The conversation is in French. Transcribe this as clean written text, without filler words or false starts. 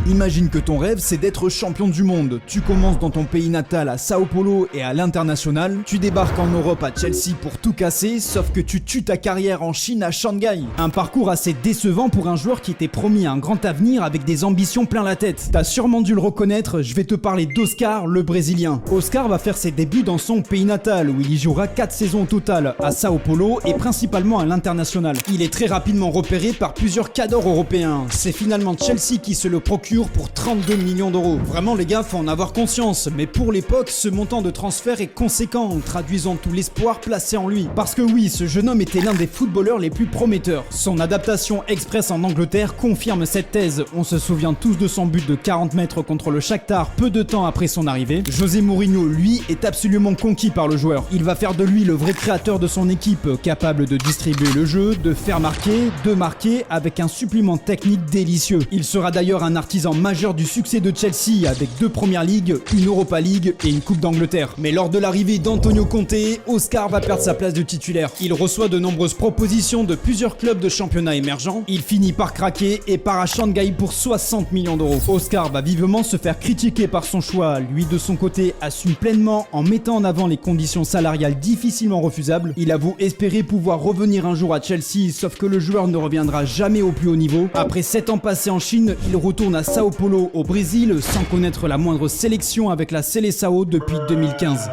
Imagine que ton rêve c'est d'être champion du monde. Tu commences dans ton pays natal à Sao Paulo et à l'international. Tu débarques en Europe à Chelsea pour tout casser, sauf que tu tues ta carrière en Chine à Shanghai. Un parcours assez décevant pour un joueur qui était promis un grand avenir avec des ambitions plein la tête. T'as sûrement dû le reconnaître, je vais te parler d'Oscar, le Brésilien. Oscar va faire ses débuts dans son pays natal où il y jouera 4 saisons au total, à Sao Paulo et principalement à l'international. Il est très rapidement repéré par plusieurs cadors européens. C'est finalement Chelsea qui se le procure pour 32 millions d'euros. Vraiment les gars, faut en avoir conscience, mais pour l'époque, ce montant de transfert est conséquent, traduisant tout l'espoir placé en lui. Parce que oui, ce jeune homme était l'un des footballeurs les plus prometteurs. Son adaptation express en Angleterre confirme cette thèse. On se souvient tous de son but de 40 mètres contre le Shakhtar peu de temps après son arrivée. José Mourinho, lui, est absolument conquis par le joueur. Il va faire de lui le vrai créateur de son équipe, capable de distribuer le jeu, de faire marquer, de marquer avec un supplément technique délicieux. Il sera d'ailleurs un artisan majeur du succès de Chelsea avec 2 Premières Ligues, une Europa League et une Coupe d'Angleterre. Mais lors de l'arrivée d'Antonio Conte, Oscar va perdre sa place de titulaire. Il reçoit de nombreuses propositions de plusieurs clubs de championnat émergents. Il finit par craquer et part à Shanghai pour 60 millions d'euros. Oscar va vivement se faire critiquer par son choix. Lui de son côté assume pleinement en mettant en avant les conditions salariales difficilement refusables. Il avoue espérer pouvoir revenir un jour à Chelsea, sauf que le joueur ne reviendra jamais au plus haut niveau. Après 7 ans passés en Chine, il retourne à Sao Paulo au Brésil sans connaître la moindre sélection avec la Seleção depuis 2015.